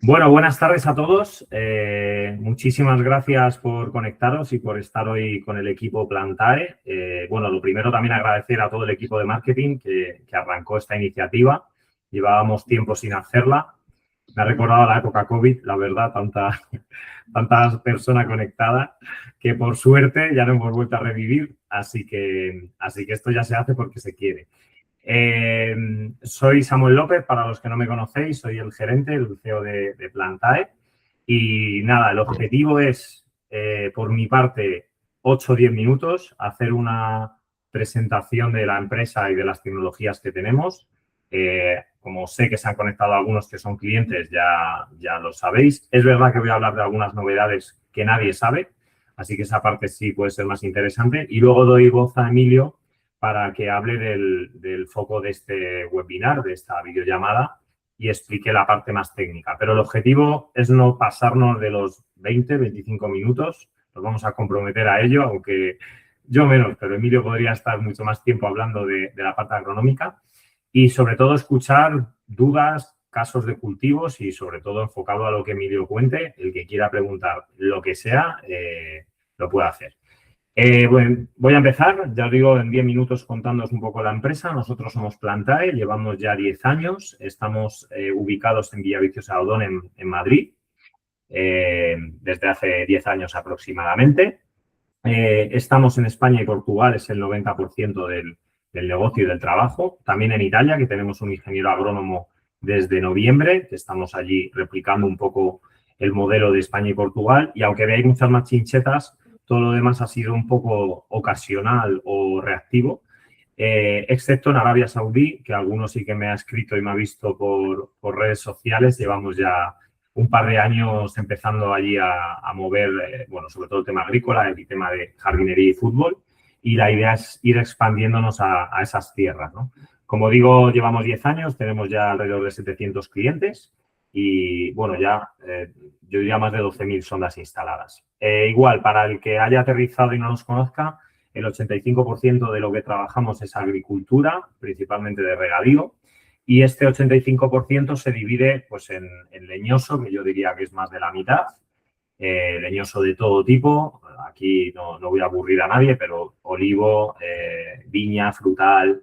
Bueno, buenas tardes a todos. Muchísimas gracias por conectaros y por estar hoy con el equipo Plantae. Bueno, lo primero también agradecer a todo el equipo de marketing que arrancó esta iniciativa. Llevábamos tiempo sin hacerla. Me ha recordado la época COVID, la verdad, tantas personas conectadas que por suerte ya no hemos vuelto a revivir. Así que esto ya se hace porque se quiere. Soy Samuel López, para los que no me conocéis, soy el gerente, el CEO de Plantae. Y nada, el objetivo es, por mi parte, 8 o 10 minutos, hacer una presentación de la empresa y de las tecnologías que tenemos. Como sé que se han conectado algunos que son clientes, ya lo sabéis. Es verdad que voy a hablar de algunas novedades que nadie sabe, así que esa parte sí puede ser más interesante. Y luego doy voz a Emilio para que hable del foco de este webinar, de esta videollamada, y explique la parte más técnica. Pero el objetivo es no pasarnos de los 20, 25 minutos. Nos vamos a comprometer a ello, aunque yo menos, pero Emilio podría estar mucho más tiempo hablando de la parte agronómica. Y sobre todo escuchar dudas, casos de cultivos y sobre todo enfocado a lo que Emilio cuente. El que quiera preguntar lo que sea, lo puede hacer. Bueno, voy a empezar, ya os digo, en 10 minutos contándoos un poco la empresa. Nosotros somos Plantae, llevamos ya 10 años, estamos ubicados en Villaviciosa Odón, en Madrid, desde hace 10 años aproximadamente. Estamos en España y Portugal, es el 90% del negocio y del trabajo. También en Italia, que tenemos un ingeniero agrónomo desde noviembre, que estamos allí replicando un poco el modelo de España y Portugal. Y aunque veáis muchas más chinchetas, todo lo demás ha sido un poco ocasional o reactivo, excepto en Arabia Saudí, que algunos sí que me ha escrito y me ha visto por redes sociales. Llevamos ya un par de años empezando allí a mover, bueno, sobre todo el tema agrícola, el tema de jardinería y fútbol, y la idea es ir expandiéndonos a esas tierras, ¿no? Como digo, llevamos 10 años, tenemos ya alrededor de 700 clientes y, bueno, ya yo diría más de 12.000 sondas instaladas. Igual, para el que haya aterrizado y no nos conozca, el 85% de lo que trabajamos es agricultura, principalmente de regadío, y este 85% se divide pues, en leñoso, que yo diría que es más de la mitad, leñoso de todo tipo. Aquí no voy a aburrir a nadie, pero olivo, viña, frutal,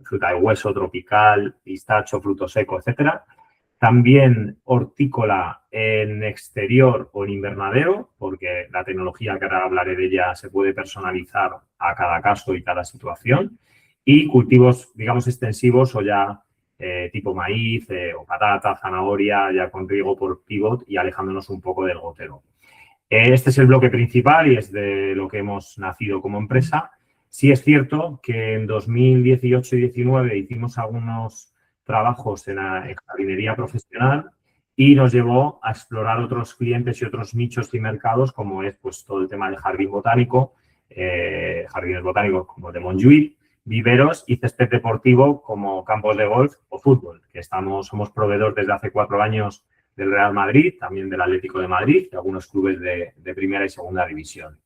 fruta de hueso, tropical, pistacho, fruto seco, etcétera. También hortícola en exterior o en invernadero, porque la tecnología que ahora hablaré de ella se puede personalizar a cada caso y cada situación. Y cultivos, digamos, extensivos o ya tipo maíz o patata, zanahoria, ya con riego por pivot y alejándonos un poco del gotero. Este es el bloque principal y es de lo que hemos nacido como empresa. Sí es cierto que en 2018 y 2019 hicimos algunos trabajos en jardinería profesional y nos llevó a explorar otros clientes y otros nichos y mercados, como es pues, todo el tema del jardín botánico, jardines botánicos como de Montjuïc, viveros y césped deportivo como campos de golf o fútbol, que somos proveedor desde hace 4 años del Real Madrid, también del Atlético de Madrid y algunos clubes de primera y segunda división.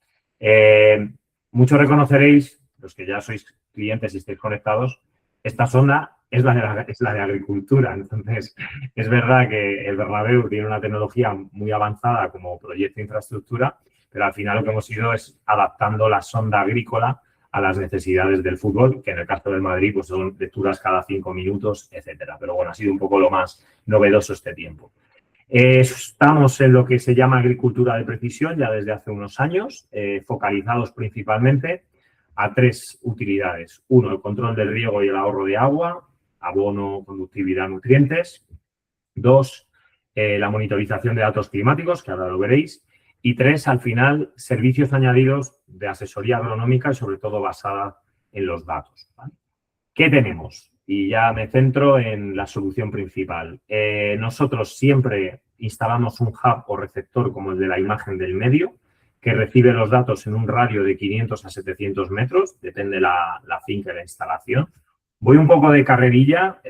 Muchos reconoceréis, los que ya sois clientes y estáis conectados, esta sonda es la de agricultura. Entonces, es verdad que el Bernabéu tiene una tecnología muy avanzada como proyecto de infraestructura, pero al final lo que hemos ido es adaptando la sonda agrícola a las necesidades del fútbol, que en el caso del Madrid pues son lecturas cada 5 minutos, etcétera. Pero bueno, ha sido un poco lo más novedoso este tiempo. Estamos en lo que se llama agricultura de precisión ya desde hace unos años, focalizados principalmente a 3 utilidades. 1, el control del riego y el ahorro de agua, abono, conductividad, nutrientes. 2, la monitorización de datos climáticos, que ahora lo veréis. Y 3, al final, servicios añadidos de asesoría agronómica y sobre todo basada en los datos, ¿vale? ¿Qué tenemos? Y ya me centro en la solución principal. Nosotros siempre instalamos un hub o receptor como el de la imagen del medio, que recibe los datos en un radio de 500 a 700 metros, depende la finca y la instalación. Voy un poco de carrerilla.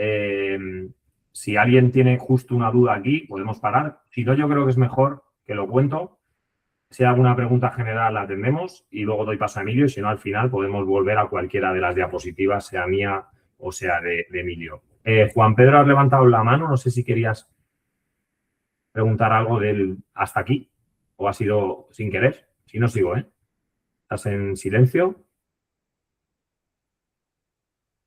Si alguien tiene justo una duda aquí, podemos parar. Si no, yo creo que es mejor que lo cuento. Si hay alguna pregunta general, la atendemos y luego doy paso a Emilio. Y si no, al final podemos volver a cualquiera de las diapositivas, sea mía o sea de Emilio. Juan Pedro, has levantado la mano. No sé si querías... preguntar algo del hasta aquí o ha sido sin querer. Si no, sigo, ¿eh? ¿Estás en silencio?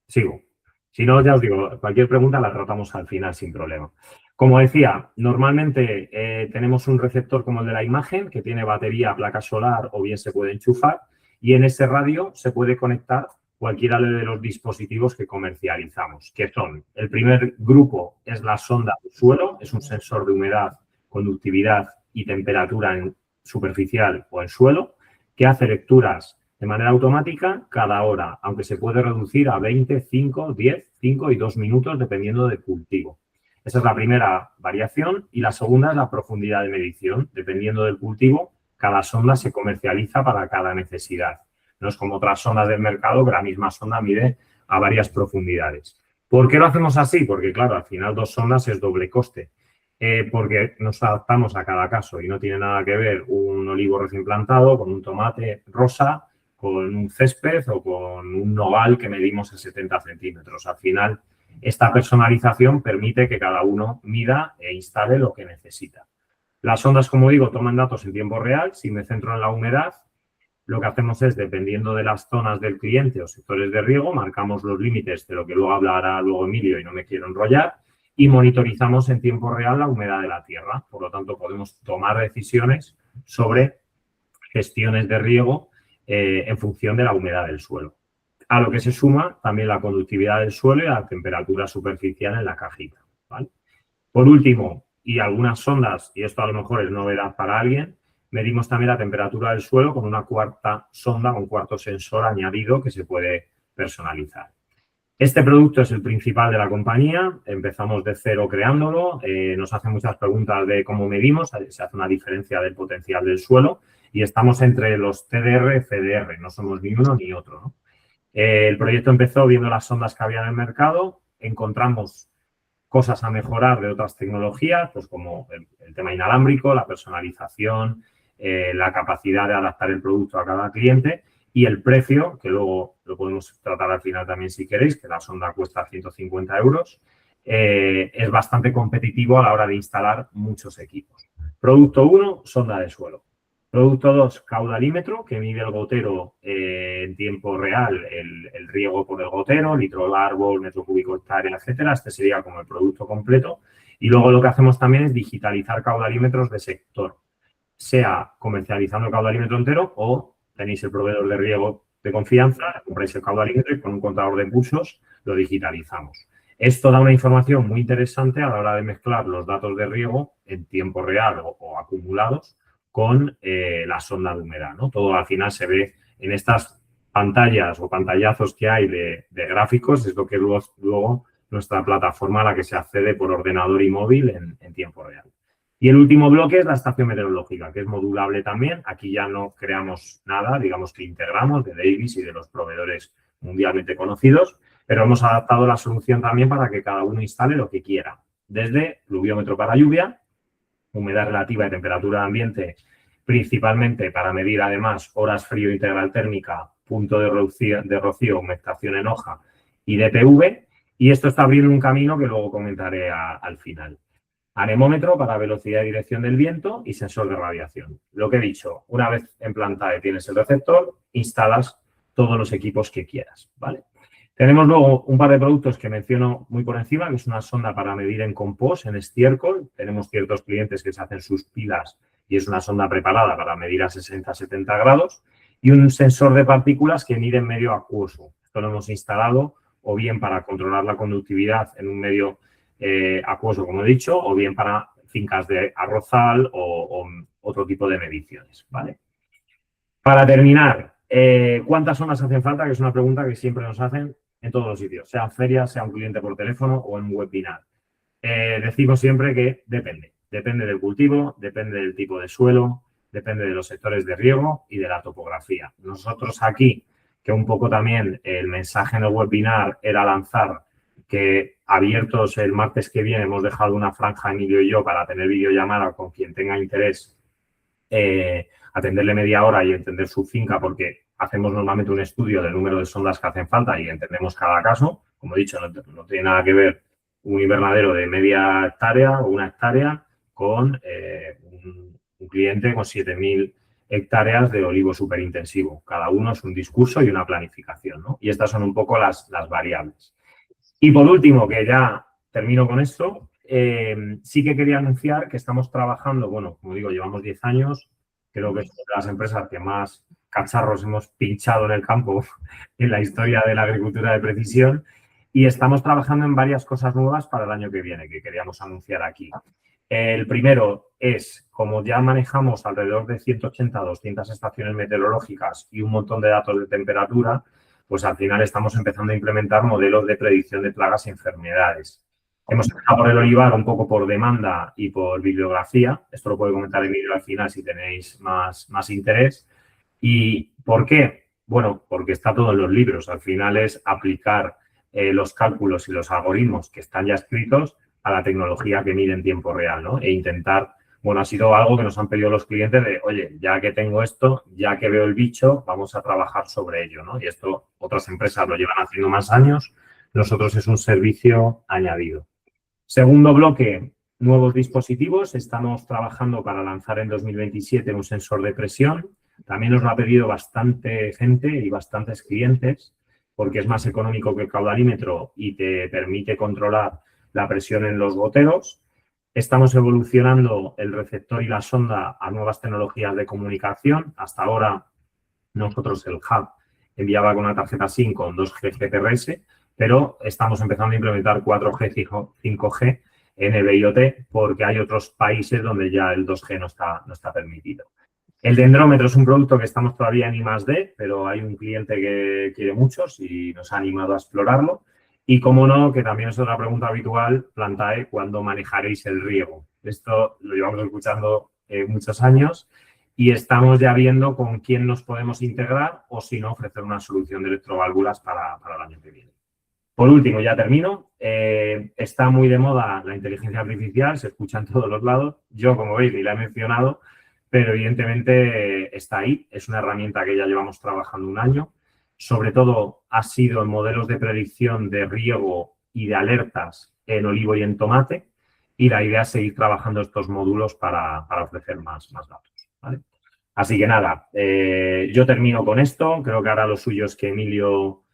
Sigo. Si no, ya os digo, cualquier pregunta la tratamos al final sin problema. Como decía, normalmente tenemos un receptor como el de la imagen que tiene batería, placa solar o bien se puede enchufar y en ese radio se puede conectar cualquiera de los dispositivos que comercializamos, que son, el primer grupo es la sonda del suelo, es un sensor de humedad, conductividad y temperatura superficial o en suelo, que hace lecturas de manera automática cada hora, aunque se puede reducir a 20, 5, 10, 5 y 2 minutos dependiendo del cultivo. Esa es la primera variación y la segunda es la profundidad de medición. Dependiendo del cultivo, cada sonda se comercializa para cada necesidad. No es como otras sondas del mercado que la misma sonda mide a varias profundidades. ¿Por qué lo hacemos así? Porque, claro, al final 2 sondas es doble coste. Porque nos adaptamos a cada caso y no tiene nada que ver un olivo recién plantado con un tomate rosa, con un césped o con un nogal que medimos en 70 centímetros. Al final, esta personalización permite que cada uno mida e instale lo que necesita. Las sondas, como digo, toman datos en tiempo real. Si me centro en la humedad, lo que hacemos es, dependiendo de las zonas del cliente o sectores de riego, marcamos los límites de lo que luego hablará luego Emilio y no me quiero enrollar, y monitorizamos en tiempo real la humedad de la tierra. Por lo tanto, podemos tomar decisiones sobre gestiones de riego en función de la humedad del suelo. A lo que se suma también la conductividad del suelo y la temperatura superficial en la cajita, ¿vale? Por último, y algunas sondas, y esto a lo mejor es novedad para alguien, medimos también la temperatura del suelo con una cuarta sonda, un cuarto sensor añadido que se puede personalizar. Este producto es el principal de la compañía, empezamos de cero creándolo, nos hacen muchas preguntas de cómo medimos, se hace una diferencia del potencial del suelo y estamos entre los TDR y CDR, no somos ni uno ni otro, ¿no? El proyecto empezó viendo las sondas que había en el mercado, encontramos cosas a mejorar de otras tecnologías, pues como el tema inalámbrico, la personalización, la capacidad de adaptar el producto a cada cliente y el precio, que luego lo podemos tratar al final también si queréis, que la sonda cuesta 150 euros, es bastante competitivo a la hora de instalar muchos equipos. Producto 1, sonda de suelo. Producto 2, caudalímetro, que mide el gotero en tiempo real, el riego por el gotero, litro al árbol, metro cúbico hectárea, etcétera. Este sería como el producto completo. Y luego lo que hacemos también es digitalizar caudalímetros de sector, sea comercializando el caudalímetro entero o tenéis el proveedor de riego de confianza, compráis el caudalímetro y con un contador de pulsos lo digitalizamos. Esto da una información muy interesante a la hora de mezclar los datos de riego en tiempo real o acumulados con la sonda de humedad, ¿no? Todo al final se ve en estas pantallas o pantallazos que hay de gráficos, es lo que luego nuestra plataforma a la que se accede por ordenador y móvil en tiempo real. Y el último bloque es la estación meteorológica, que es modulable también. Aquí ya no creamos nada, digamos que integramos de Davis y de los proveedores mundialmente conocidos, pero hemos adaptado la solución también para que cada uno instale lo que quiera, desde pluviómetro para lluvia, humedad relativa y temperatura de ambiente, principalmente para medir además horas frío integral térmica, punto de rocío, humectación en hoja y DPV. Y esto está abriendo un camino que luego comentaré al final. Anemómetro para velocidad y dirección del viento y sensor de radiación. Lo que he dicho, una vez en planta tienes el receptor, instalas todos los equipos que quieras, ¿vale? Tenemos luego un par de productos que menciono muy por encima, que es una sonda para medir en compost, en estiércol. Tenemos ciertos clientes que se hacen sus pilas y es una sonda preparada para medir a 60-70 grados. Y un sensor de partículas que mide en medio acuoso. Esto lo hemos instalado o bien para controlar la conductividad en un medio acuoso, como he dicho, o bien para fincas de arrozal o otro tipo de mediciones, ¿vale? Para terminar, ¿cuántas sondas hacen falta? Que es una pregunta que siempre nos hacen en todos los sitios, sea en ferias, sea un cliente por teléfono o en un webinar. Decimos siempre que depende. Depende del cultivo, depende del tipo de suelo, depende de los sectores de riego y de la topografía. Nosotros aquí, que un poco también el mensaje en el webinar era lanzar que abiertos el martes que viene hemos dejado una franja, Emilio y yo, para tener videollamada con quien tenga interés, atenderle media hora y entender su finca, porque hacemos normalmente un estudio del número de sondas que hacen falta y entendemos cada caso. Como he dicho, no tiene nada que ver un invernadero de media hectárea o una hectárea con un cliente con 7.000 hectáreas de olivo superintensivo. Cada uno es un discurso y una planificación, ¿no? Y estas son un poco las variables. Y por último, que ya termino con esto, sí que quería anunciar que estamos trabajando, bueno, como digo, llevamos 10 años, creo que es una de las empresas que más cacharros hemos pinchado en el campo en la historia de la agricultura de precisión y estamos trabajando en varias cosas nuevas para el año que viene que queríamos anunciar aquí. El primero es, como ya manejamos alrededor de 180 200 estaciones meteorológicas y un montón de datos de temperatura, pues al final estamos empezando a implementar modelos de predicción de plagas y enfermedades. Hemos empezado por el olivar un poco por demanda y por bibliografía. Esto lo puede comentar Emilio al final si tenéis más interés. ¿Y por qué? Bueno, porque está todo en los libros. Al final es aplicar los cálculos y los algoritmos que están ya escritos a la tecnología que mide en tiempo real, ¿no? E intentar, bueno, ha sido algo que nos han pedido los clientes de, oye, ya que tengo esto, ya que veo el bicho, vamos a trabajar sobre ello, ¿no? Y esto otras empresas lo llevan haciendo más años, nosotros es un servicio añadido. Segundo bloque, nuevos dispositivos. Estamos trabajando para lanzar en 2027 un sensor de presión. También nos lo ha pedido bastante gente y bastantes clientes porque es más económico que el caudalímetro y te permite controlar la presión en los goteros. Estamos evolucionando el receptor y la sonda a nuevas tecnologías de comunicación. Hasta ahora, nosotros el hub enviaba con una tarjeta SIM con 2G GPRS, pero estamos empezando a implementar 4G, 5G NB-IoT porque hay otros países donde ya el 2G no está permitido. El dendrómetro es un producto que estamos todavía en I+D, pero hay un cliente que quiere muchos y nos ha animado a explorarlo. Y, como no, que también es otra pregunta habitual, Plantae, ¿cuándo manejaréis el riego? Esto lo llevamos escuchando muchos años y estamos ya viendo con quién nos podemos integrar o, si no, ofrecer una solución de electroválvulas para el año que viene. Por último, ya termino, está muy de moda la inteligencia artificial, se escucha en todos los lados. Yo, como veis, ni la he mencionado, pero evidentemente está ahí. Es una herramienta que ya llevamos trabajando un año. Sobre todo ha sido en modelos de predicción de riego y de alertas en olivo y en tomate. Y la idea es seguir trabajando estos módulos para ofrecer más datos, ¿vale? Así que nada, yo termino con esto. Creo que ahora lo suyo es que Emilio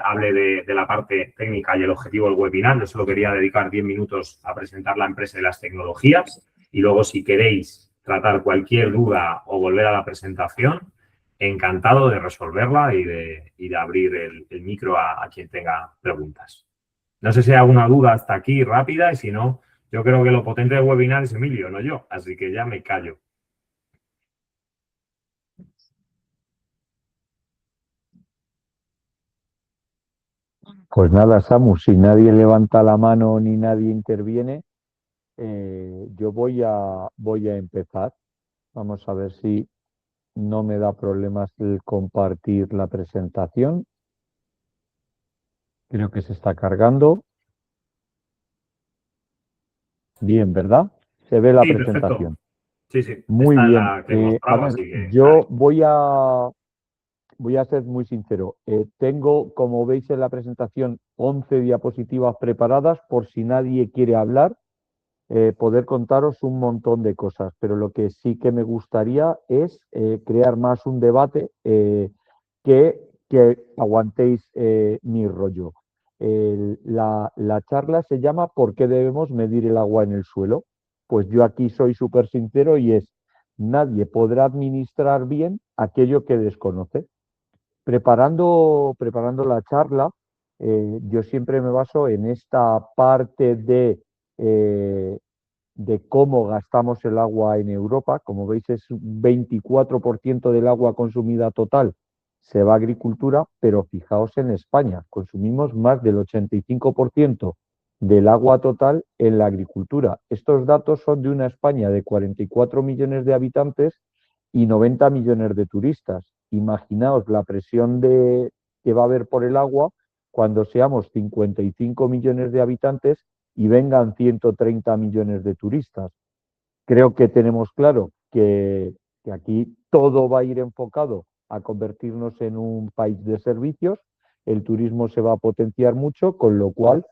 hable de la parte técnica y el objetivo del webinar. Yo solo quería dedicar 10 minutos a presentar la empresa y las tecnologías. Y luego, si queréis tratar cualquier duda o volver a la presentación, encantado de resolverla y de abrir el micro a quien tenga preguntas. No sé si hay alguna duda hasta aquí rápida y si no, yo creo que lo potente del webinar es Emilio, no yo. Así que ya me callo. Pues nada, Samu, si nadie levanta la mano ni nadie interviene, yo voy a empezar. Vamos a ver si no me da problemas el compartir la presentación. Creo que se está cargando. Bien, ¿verdad? Se ve la Sí, presentación. Perfecto. Sí. Muy Esta es bien. la que mostraba, A ver, así que yo dale. voy a ser muy sincero. Tengo, como veis en la presentación, 11 diapositivas preparadas por si nadie quiere hablar. Poder contaros un montón de cosas, pero lo que sí que me gustaría es crear más un debate que aguantéis mi rollo. La charla se llama ¿Por qué debemos medir el agua en el suelo? Pues yo aquí soy súper sincero y es nadie podrá administrar bien aquello que desconoce. Preparando la charla, yo siempre me baso en esta parte eh, de cómo gastamos el agua en Europa. Como veis, es un 24% del agua consumida total se va a agricultura, pero fijaos en España, consumimos más del 85% del agua total en la agricultura. Estos datos son de una España de 44 millones de habitantes y 90 millones de turistas. Imaginaos la presión que va a haber por el agua cuando seamos 55 millones de habitantes y vengan 130 millones de turistas. Creo que tenemos claro que aquí todo va a ir enfocado a convertirnos en un país de servicios, el turismo se va a potenciar mucho, con lo cual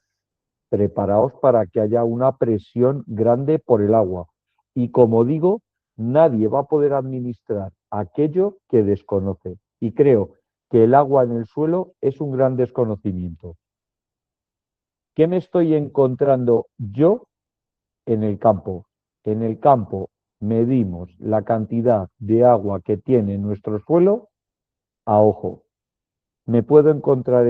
preparaos para que haya una presión grande por el agua. Y como digo, nadie va a poder administrar aquello que desconoce. Y creo que el agua en el suelo es un gran desconocimiento. ¿Qué me estoy encontrando yo en el campo? En el campo medimos la cantidad de agua que tiene nuestro suelo a ojo. Me puedo encontrar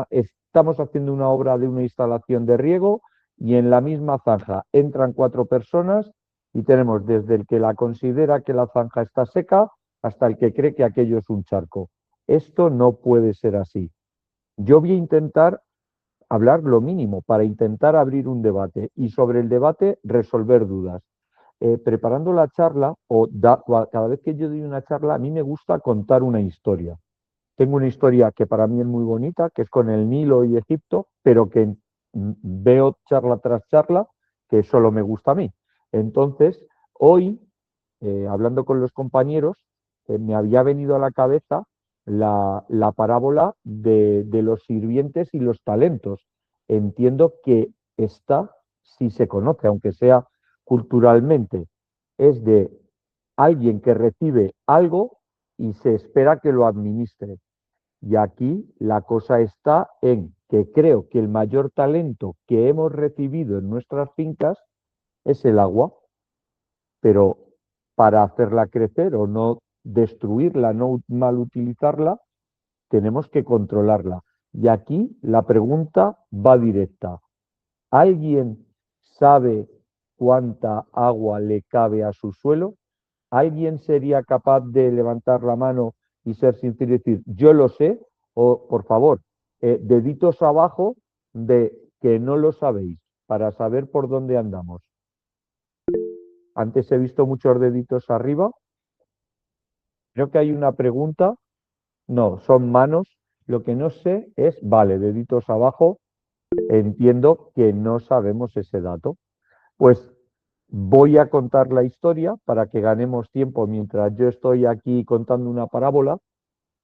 estamos haciendo una obra de una instalación de riego y en la misma zanja entran 4 personas y tenemos desde el que la considera que la zanja está seca hasta el que cree que aquello es un charco. Esto no puede ser así. Yo voy a intentar hablar lo mínimo para intentar abrir un debate y sobre el debate resolver dudas. Preparando la charla cada vez que yo doy una charla, a mí me gusta contar una historia. Tengo una historia que para mí es muy bonita, que es con el Nilo y Egipto, pero que veo charla tras charla que solo me gusta a mí. Entonces, hoy, hablando con los compañeros, me había venido a la cabeza la parábola de los sirvientes y los talentos. Entiendo que esta sí se conoce, aunque sea culturalmente. Es de alguien que recibe algo y se espera que lo administre. Y aquí la cosa está en que creo que el mayor talento que hemos recibido en nuestras fincas es el agua, pero para hacerla crecer o no destruirla, no mal utilizarla, tenemos que controlarla. Y aquí la pregunta va directa. ¿Alguien sabe cuánta agua le cabe a su suelo? ¿Alguien sería capaz de levantar la mano y ser sincero y decir, yo lo sé? O, por favor, deditos abajo de que no lo sabéis, para saber por dónde andamos. Antes he visto muchos deditos arriba. Creo que hay una pregunta. No, son manos. Lo que no sé es, vale, deditos abajo. Entiendo que no sabemos ese dato. Pues voy a contar la historia para que ganemos tiempo mientras yo estoy aquí contando una parábola.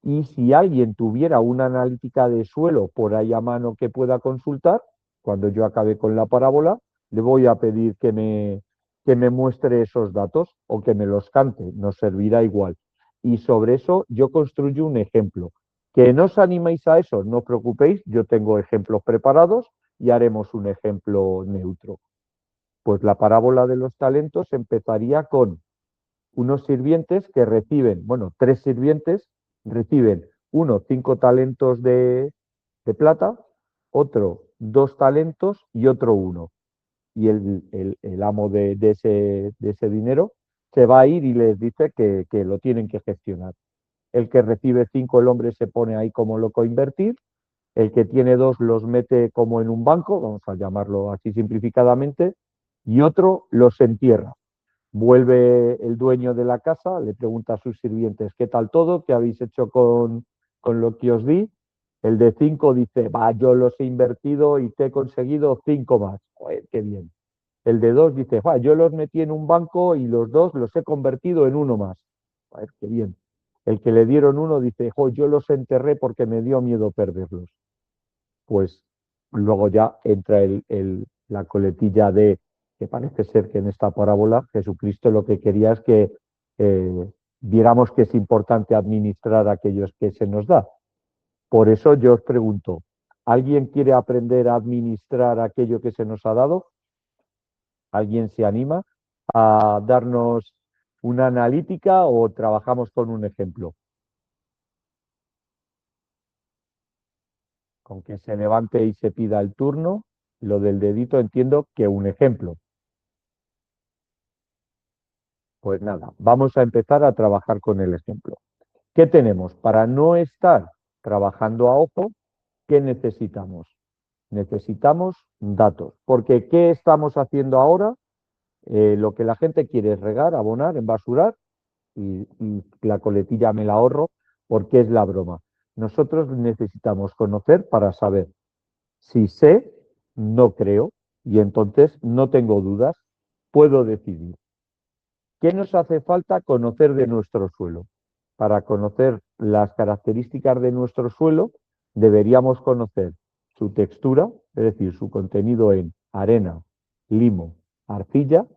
Y si alguien tuviera una analítica de suelo por ahí a mano que pueda consultar, cuando yo acabe con la parábola, le voy a pedir que me muestre esos datos o que me los cante, nos servirá igual. Y sobre eso yo construyo un ejemplo. Que no os animéis a eso, no os preocupéis, yo tengo ejemplos preparados y haremos un ejemplo neutro. Pues la parábola de los talentos empezaría con unos sirvientes que reciben, bueno, 3 sirvientes reciben uno 5 talentos de plata, otro 2 talentos y otro uno. Y el amo de ese dinero se va a ir y les dice que lo tienen que gestionar. El que recibe 5, el hombre se pone ahí como loco a invertir. El que tiene 2 los mete como en un banco, vamos a llamarlo así simplificadamente, y otro los entierra. Vuelve el dueño de la casa, le pregunta a sus sirvientes, ¿qué tal todo? ¿Qué habéis hecho con lo que os di? El de 5 dice, va, yo los he invertido y te he conseguido 5 más. Joder, qué bien. El de 2 dice, va, yo los metí en un banco y los 2 los he convertido en uno más. Joder, qué bien. El que le dieron uno dice, yo los enterré porque me dio miedo perderlos. Pues luego ya entra la coletilla de que parece ser que en esta parábola Jesucristo lo que quería es que viéramos que es importante administrar aquellos que se nos da. Por eso yo os pregunto, ¿alguien quiere aprender a administrar aquello que se nos ha dado? ¿Alguien se anima a darnos una analítica o trabajamos con un ejemplo? Con que se levante y se pida el turno, lo del dedito entiendo que un ejemplo. Pues nada, vamos a empezar a trabajar con el ejemplo. ¿Qué tenemos? Para no estar trabajando a ojo, ¿qué necesitamos? Necesitamos datos, porque ¿qué estamos haciendo ahora? Lo que la gente quiere es regar, abonar, embasurar y la coletilla me la ahorro porque es la broma. Nosotros necesitamos conocer para saber. Si sé, no creo y entonces no tengo dudas, puedo decidir. ¿Qué nos hace falta conocer de nuestro suelo? Para conocer las características de nuestro suelo, deberíamos conocer su textura, es decir, su contenido en arena, limo, arcilla,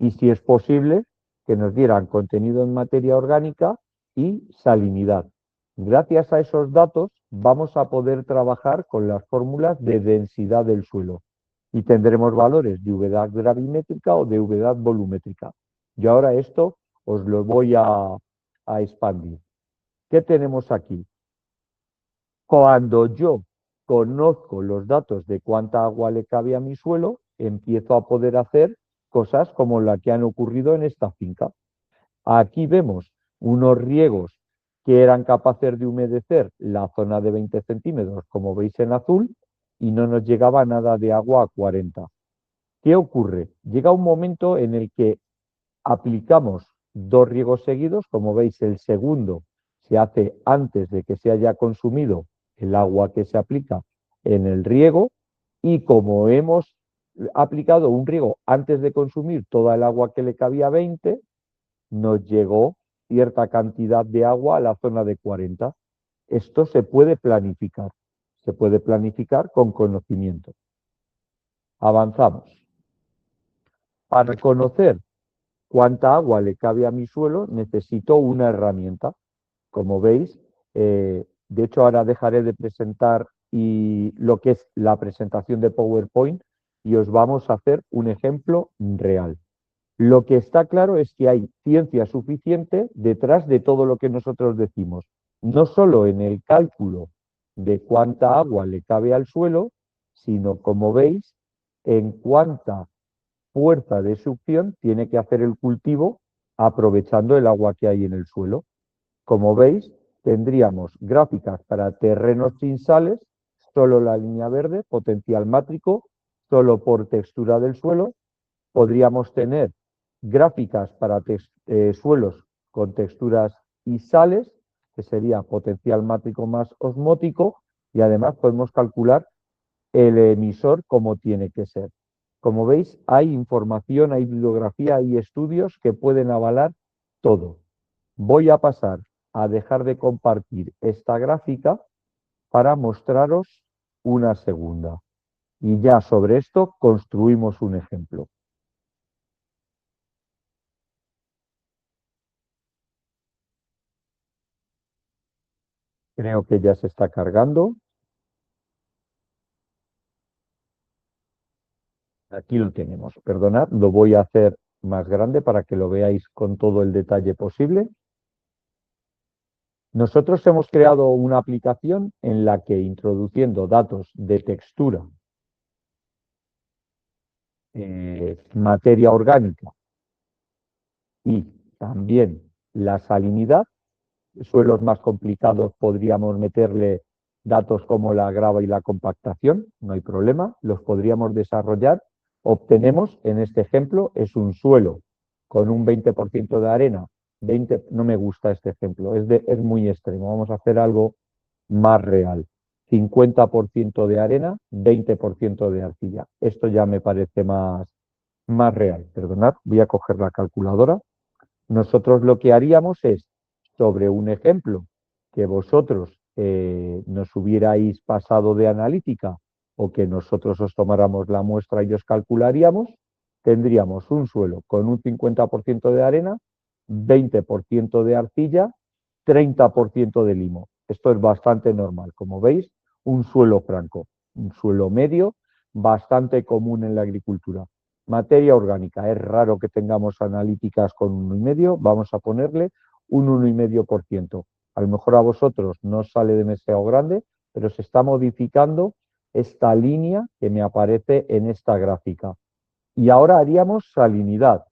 y, si es posible, que nos dieran contenido en materia orgánica y salinidad. Gracias a esos datos vamos a poder trabajar con las fórmulas de densidad del suelo y tendremos valores de humedad gravimétrica o de humedad volumétrica. Yo ahora esto os lo voy a expandir. ¿Qué tenemos aquí? Cuando yo conozco los datos de cuánta agua le cabe a mi suelo, empiezo a poder hacer cosas como la que han ocurrido en esta finca. Aquí vemos unos riegos que eran capaces de humedecer la zona de 20 centímetros, como veis en azul, y no nos llegaba nada de agua a 40. ¿Qué ocurre? Llega un momento en el que aplicamos 2 riegos seguidos, como veis el segundo se hace antes de que se haya consumido el agua que se aplica en el riego, y como hemos aplicado un riego antes de consumir toda el agua que le cabía 20, nos llegó cierta cantidad de agua a la zona de 40. Esto se puede planificar con conocimiento. Avanzamos. Para conocer cuánta agua le cabe a mi suelo, necesito una herramienta. Como veis, de hecho ahora dejaré de presentar lo que es la presentación de PowerPoint y os vamos a hacer un ejemplo real. Lo que está claro es que hay ciencia suficiente detrás de todo lo que nosotros decimos, no solo en el cálculo de cuánta agua le cabe al suelo, sino, como veis, en cuánta fuerza de succión tiene que hacer el cultivo aprovechando el agua que hay en el suelo. Como veis, tendríamos gráficas para terrenos sin sales, solo la línea verde, potencial mátrico, solo por textura del suelo. Podríamos tener gráficas para suelos con texturas y sales, que sería potencial mátrico más osmótico, y además podemos calcular el emisor como tiene que ser. Como veis, hay información, hay bibliografía, hay estudios que pueden avalar todo. Voy a pasar a dejar de compartir esta gráfica para mostraros una segunda. Y ya sobre esto construimos un ejemplo. Creo que ya se está cargando. Aquí lo tenemos. Perdonad, lo voy a hacer más grande para que lo veáis con todo el detalle posible. Nosotros hemos creado una aplicación en la que, introduciendo datos de textura, materia orgánica y también la salinidad, suelos más complicados podríamos meterle datos como la grava y la compactación, no hay problema, los podríamos desarrollar. Obtenemos, en este ejemplo, es un suelo con un 20% de arena. No me gusta este ejemplo, es muy extremo, vamos a hacer algo más real. 50% de arena, 20% de arcilla. Esto ya me parece más real. Perdonad, voy a coger la calculadora. Nosotros lo que haríamos es, sobre un ejemplo que vosotros nos hubierais pasado de analítica o que nosotros os tomáramos la muestra y os calcularíamos, tendríamos un suelo con un 50% de arena, 20% de arcilla, 30% de limo. Esto es bastante normal. Como veis, un suelo franco, un suelo medio, bastante común en la agricultura. Materia orgánica, es raro que tengamos analíticas con 1,5, vamos a ponerle un 1,5%. A lo mejor a vosotros no os sale demasiado grande, pero se está modificando esta línea que me aparece en esta gráfica. Y ahora haríamos salinidad.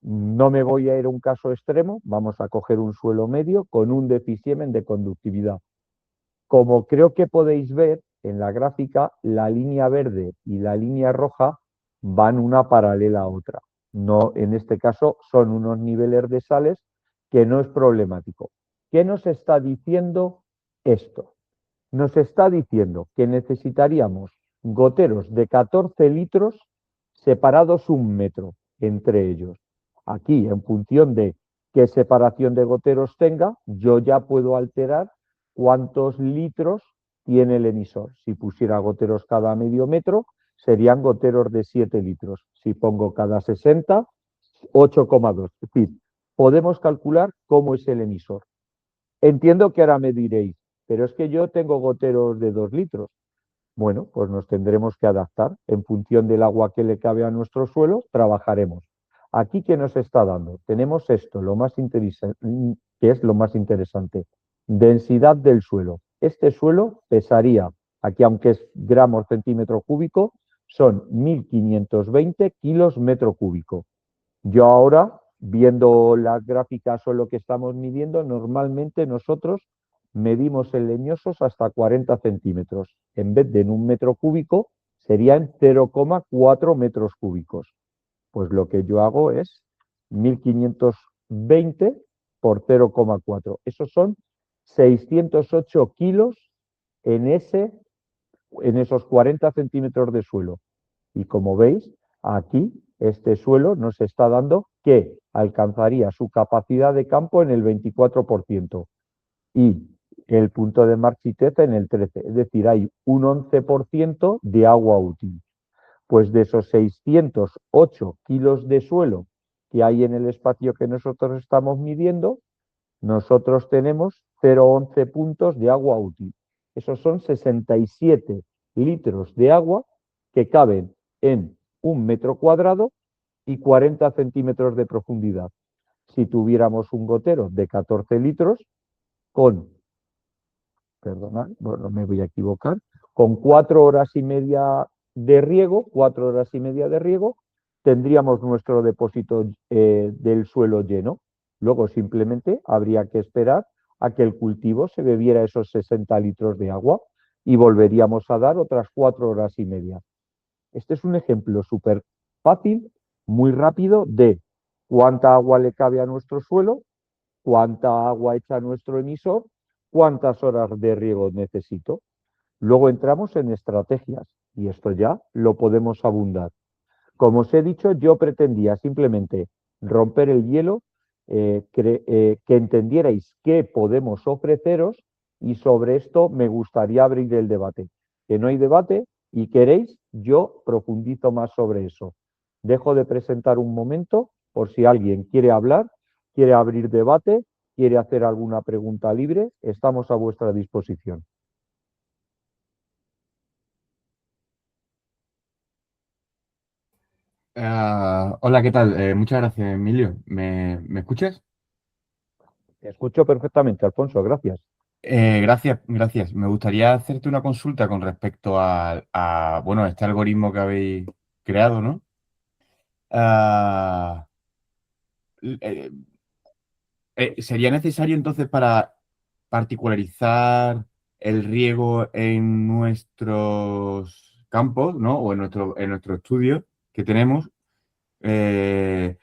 No me voy a ir a un caso extremo, vamos a coger un suelo medio con un deficiemen de conductividad. Como creo que podéis ver en la gráfica, la línea verde y la línea roja van una paralela a otra. No, en este caso son unos niveles de sales que no es problemático. ¿Qué nos está diciendo esto? Nos está diciendo que necesitaríamos goteros de 14 litros separados 1 metro entre ellos. Aquí, en función de qué separación de goteros tenga, yo ya puedo alterar cuántos litros tiene el emisor. Si pusiera goteros cada medio metro, serían goteros de 7 litros. Si pongo cada 60, 8,2. Es decir, podemos calcular cómo es el emisor. Entiendo que ahora me diréis, pero es que yo tengo goteros de 2 litros. Bueno, pues nos tendremos que adaptar. En función del agua que le cabe a nuestro suelo, trabajaremos. Aquí, ¿qué nos está dando? Tenemos esto, lo más que es lo más interesante. Densidad del suelo. Este suelo pesaría, aquí aunque es gramos centímetro cúbico, son 1.520 kilos metro cúbico. Yo ahora, viendo las gráficas o lo que estamos midiendo, normalmente nosotros medimos en leñosos hasta 40 centímetros. En vez de en un metro cúbico, serían 0,4 metros cúbicos. Pues lo que yo hago es 1.520 por 0,4. Esos son 608 kilos en, en esos 40 centímetros de suelo. Y como veis, aquí este suelo nos está dando que alcanzaría su capacidad de campo en el 24% y el punto de marchitez en el 13%. Es decir, hay un 11% de agua útil. Pues de esos 608 kilos de suelo que hay en el espacio que nosotros estamos midiendo, nosotros tenemos 0,11 puntos de agua útil. Esos son 67 litros de agua que caben en un metro cuadrado y 40 centímetros de profundidad. Si tuviéramos un gotero de 14 litros con, perdonad, bueno, me voy a equivocar, con 4 horas y media de riego, 4 horas y media de riego, tendríamos nuestro depósito del suelo lleno. Luego simplemente habría que esperar a que el cultivo se bebiera esos 60 litros de agua y volveríamos a dar otras 4 horas y media. Este es un ejemplo súper fácil, muy rápido de cuánta agua le cabe a nuestro suelo, cuánta agua echa nuestro emisor, cuántas horas de riego necesito. Luego entramos en estrategias y esto ya lo podemos abundar. Como os he dicho, yo pretendía simplemente romper el hielo, que entendierais qué podemos ofreceros y sobre esto me gustaría abrir el debate. Que no hay debate y queréis, yo profundizo más sobre eso. Dejo de presentar un momento por si alguien quiere hablar, quiere abrir debate, quiere hacer alguna pregunta libre, estamos a vuestra disposición. Hola, ¿qué tal? Muchas gracias, Emilio. ¿Me escuchas? Te escucho perfectamente, Alfonso, gracias. Gracias, gracias. Me gustaría hacerte una consulta con respecto bueno, este algoritmo que habéis creado, ¿no? Ah, eh, ¿Sería necesario entonces para particularizar el riego en nuestros campos, ¿no? O en nuestro estudio que tenemos? eh,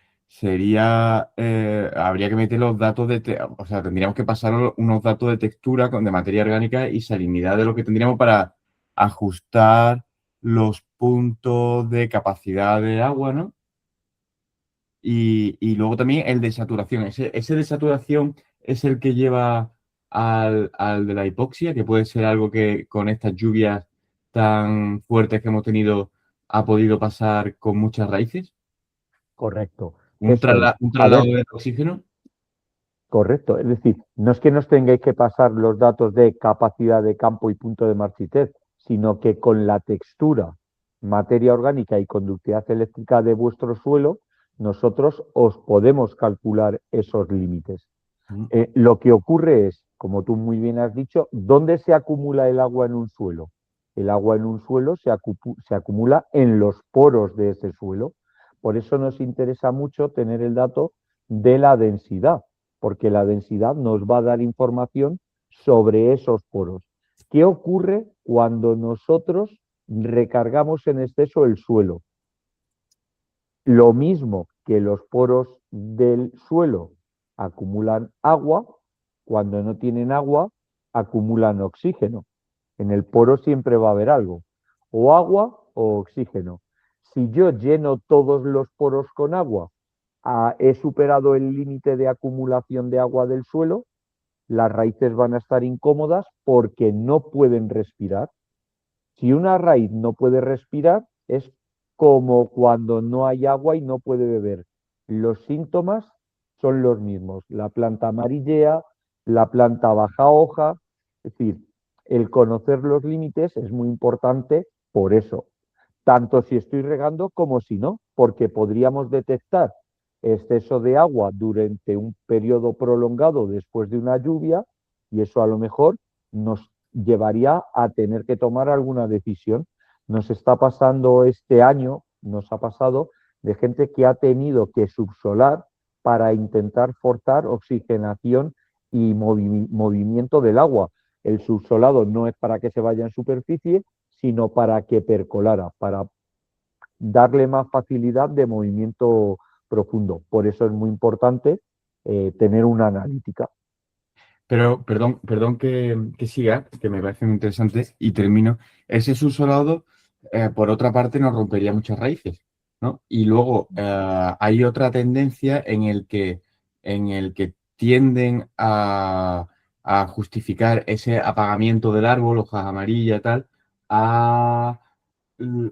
Habría que meter los datos o sea, tendríamos que pasar unos datos de textura de materia orgánica y salinidad de lo que tendríamos para ajustar los puntos de capacidad de agua, ¿no? Y luego también el de saturación. Ese de saturación es el que lleva al de la hipoxia, que puede ser algo que con estas lluvias tan fuertes que hemos tenido ha podido pasar con muchas raíces. Correcto, eso es. Un A traslado ver, de oxígeno. correcto, es decir, no es que nos tengáis que pasar los datos de capacidad de campo y punto de marchitez, sino que con la textura, materia orgánica y conductividad eléctrica de vuestro suelo, nosotros os podemos calcular esos límites. Mm. Lo que ocurre es, como tú muy bien has dicho, ¿dónde se acumula el agua en un suelo? El agua en un suelo se acumula en los poros de ese suelo. Por eso nos interesa mucho tener el dato de la densidad, porque la densidad nos va a dar información sobre esos poros. ¿Qué ocurre cuando nosotros recargamos en exceso el suelo? Lo mismo que los poros del suelo acumulan agua, cuando no tienen agua, acumulan oxígeno. En el poro siempre va a haber algo, o agua o oxígeno. Si yo lleno todos los poros con agua, he superado el límite de acumulación de agua del suelo, las raíces van a estar incómodas porque no pueden respirar. Si una raíz no puede respirar, es como cuando no hay agua y no puede beber. los síntomas son los mismos. La planta amarillea, la planta baja hoja, es decir, el conocer los límites es muy importante por eso, tanto si estoy regando como si no, porque podríamos detectar exceso de agua durante un periodo prolongado después de una lluvia y eso a lo mejor nos llevaría a tener que tomar alguna decisión. Nos está pasando este año, nos ha pasado de gente que ha tenido que subsolar para intentar forzar oxigenación y movimiento del agua. El subsolado no es para que se vaya en superficie, sino para que percolara, para darle más facilidad de movimiento profundo. Por eso es muy importante tener una analítica. Pero, perdón que siga, que me parece muy interesante, y termino. Ese subsolado, por otra parte, nos rompería muchas raíces, ¿no? Y luego hay otra tendencia en el que tienden a justificar ese apagamiento del árbol, hojas amarillas, tal, a,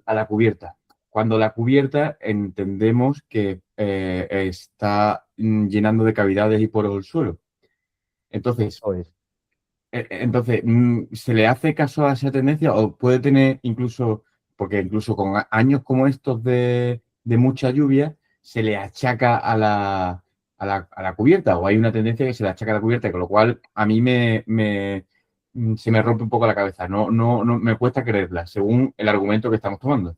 a la cubierta. Cuando la cubierta entendemos que está llenando de cavidades y poros el suelo. Entonces, Pues, ¿se le hace caso a esa tendencia o puede tener incluso, porque incluso con años como estos de mucha lluvia, se le achaca a la cubierta o hay una tendencia que se le achaca a la cubierta, con lo cual a mí se me rompe un poco la cabeza, no me cuesta creerla, según el argumento que estamos tomando.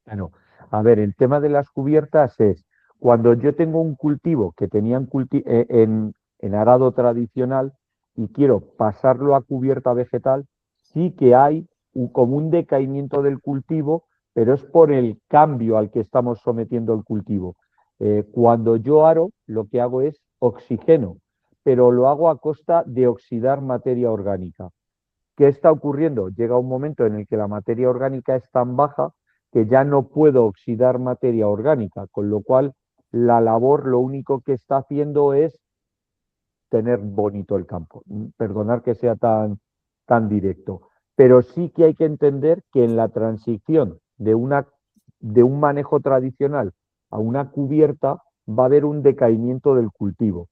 bueno, a ver, el tema de las cubiertas es cuando yo tengo un cultivo que tenían en arado tradicional y quiero pasarlo a cubierta vegetal, sí que hay como un decaimiento del cultivo, pero es por el cambio al que estamos sometiendo el cultivo. Cuando yo aro, lo que hago es oxigeno, pero lo hago a costa de oxidar materia orgánica. ¿Qué está ocurriendo? Llega un momento en el que la materia orgánica es tan baja que ya no puedo oxidar materia orgánica, con lo cual la labor lo único que está haciendo es tener bonito el campo. Perdonar que sea tan directo. Pero sí que hay que entender que en la transición de un manejo tradicional a una cubierta va a haber un decaimiento del cultivo.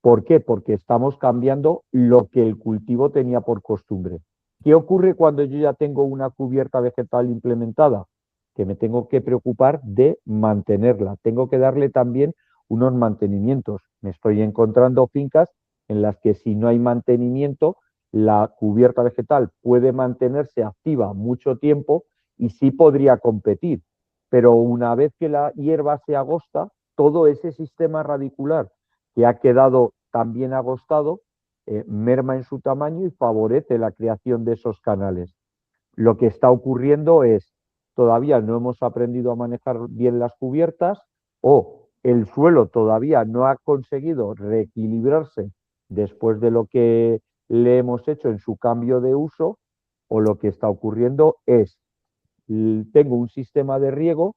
¿Por qué? Porque estamos cambiando lo que el cultivo tenía por costumbre. ¿Qué ocurre cuando yo ya tengo una cubierta vegetal implementada? Que me tengo que preocupar de mantenerla. Tengo que darle también unos mantenimientos. Me estoy encontrando fincas en las que si no hay mantenimiento, la cubierta vegetal puede mantenerse activa mucho tiempo y sí podría competir. Pero una vez que la hierba se agosta, todo ese sistema radicular que ha quedado también agostado, merma en su tamaño y favorece la creación de esos canales. Lo que está ocurriendo es, todavía no hemos aprendido a manejar bien las cubiertas o el suelo todavía no ha conseguido reequilibrarse después de lo que le hemos hecho en su cambio de uso, o lo que está ocurriendo es, tengo un sistema de riego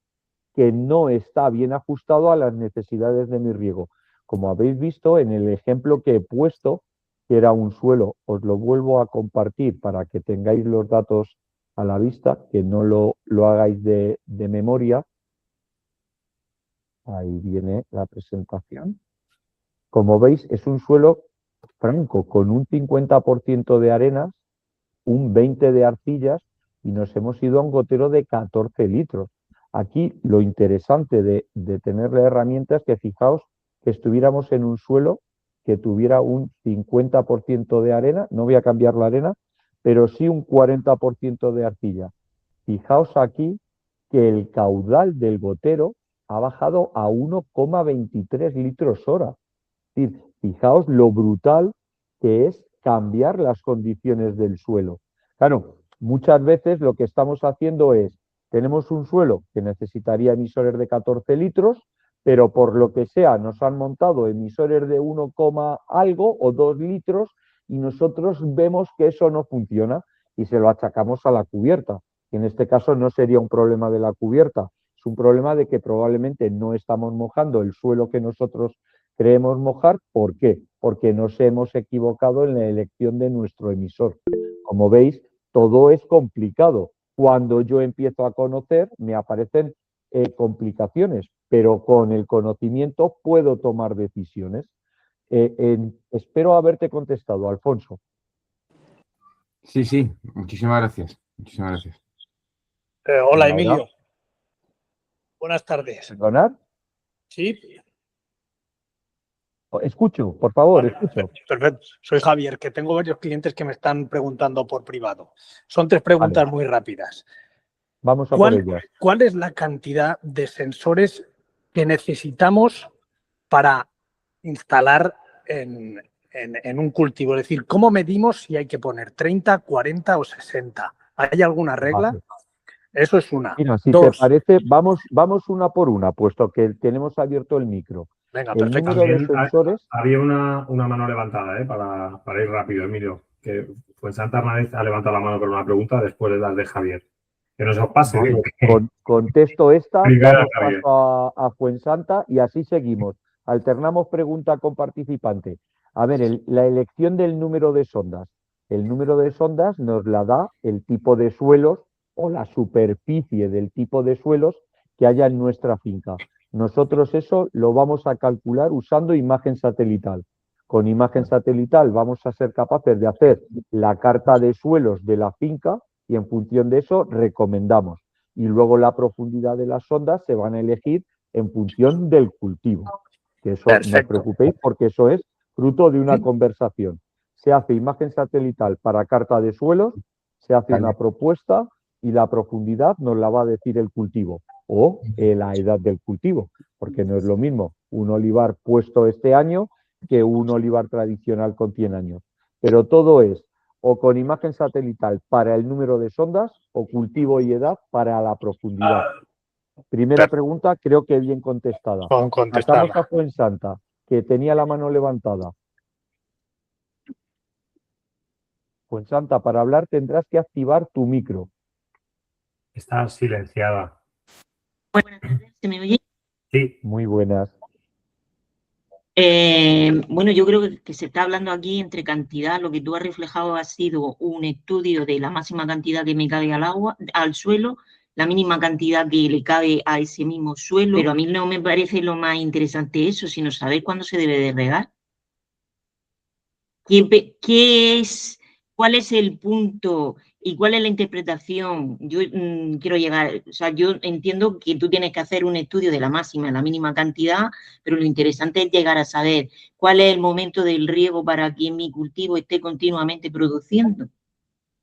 que no está bien ajustado a las necesidades de mi riego. Como habéis visto en el ejemplo que he puesto, que era un suelo, os lo vuelvo a compartir para que tengáis los datos a la vista, que no lo hagáis de memoria. Ahí viene la presentación. Como veis, es un suelo franco, con un 50% de arenas, un 20% de arcillas, y nos hemos ido a un gotero de 14 litros. Aquí lo interesante de tener la herramienta es que fijaos que estuviéramos en un suelo que tuviera un 50% de arena, no voy a cambiar la arena, pero sí un 40% de arcilla. Fijaos aquí que el caudal del gotero ha bajado a 1,23 litros hora. Es decir, fijaos lo brutal que es cambiar las condiciones del suelo. Claro, muchas veces lo que estamos haciendo es, tenemos un suelo que necesitaría emisores de 14 litros, pero por lo que sea nos han montado emisores de 1, algo o 2 litros y nosotros vemos que eso no funciona y se lo achacamos a la cubierta. Y en este caso no sería un problema de la cubierta, es un problema de que probablemente no estamos mojando el suelo que nosotros creemos mojar. ¿Por qué? Porque nos hemos equivocado en la elección de nuestro emisor. Como veis, todo es complicado. Cuando yo empiezo a conocer, me aparecen complicaciones, pero con el conocimiento puedo tomar decisiones. Espero haberte contestado, Alfonso. Sí, sí, muchísimas gracias. Muchísimas gracias. Hola, Ahora, Emilio. Buenas tardes. ¿perdonar? Sí, Escucho, por favor, vale, escucho. perfecto. Soy Javier, que tengo varios clientes que me están preguntando por privado. Son 3 preguntas muy rápidas. Vamos a por ellas. ¿Cuál es la cantidad de sensores que necesitamos para instalar en un cultivo? Es decir, ¿cómo medimos si hay que poner 30, 40 o 60? ¿Hay alguna regla? Vale. Eso es una. Mira, si 2. te parece, vamos una por una, puesto que tenemos abierto el micro. Venga, El perfecto. número de También sensores. había una mano levantada, para ir rápido, Emilio. Que Fuensanta ha levantado la mano con una pregunta después de las de Javier. Que no se os pase, Vale, digo. contesto esta, Primero, damos Javier. paso a Fuensanta y así seguimos. Alternamos pregunta con participante. A ver, la elección del número de sondas. El número de sondas nos la da el tipo de suelos o la superficie del tipo de suelos que haya en nuestra finca. Nosotros eso lo vamos a calcular usando imagen satelital. Con imagen satelital vamos a ser capaces de hacer la carta de suelos de la finca y en función de eso recomendamos. Y luego la profundidad de las sondas se van a elegir en función del cultivo. Que eso no os preocupéis porque eso es fruto de una conversación. Se hace imagen satelital para carta de suelos, se hace una propuesta y la profundidad nos la va a decir el cultivo o la edad del cultivo, porque no es lo mismo un olivar puesto este año que un olivar tradicional con 100 años. Pero todo es o con imagen satelital para el número de sondas o cultivo y edad para la profundidad. Primera pregunta, creo que bien contestada. Pasamos a Fuensanta, que tenía la mano levantada. Fuensanta, para hablar tendrás que activar tu micro. Está silenciada. Buenas tardes, ¿se me oye? Sí. Muy buenas. Bueno, yo creo que se está hablando aquí entre cantidad. Lo que tú has reflejado ha sido un estudio de la máxima cantidad que me cabe al agua, al suelo, la mínima cantidad que le cabe a ese mismo suelo. Pero a mí no me parece lo más interesante eso, sino saber cuándo se debe de regar. ¿Cuál es el punto y cuál es la interpretación? Yo quiero llegar, o sea, yo entiendo que tú tienes que hacer un estudio de la máxima, la mínima cantidad, pero lo interesante es llegar a saber cuál es el momento del riego para que mi cultivo esté continuamente produciendo.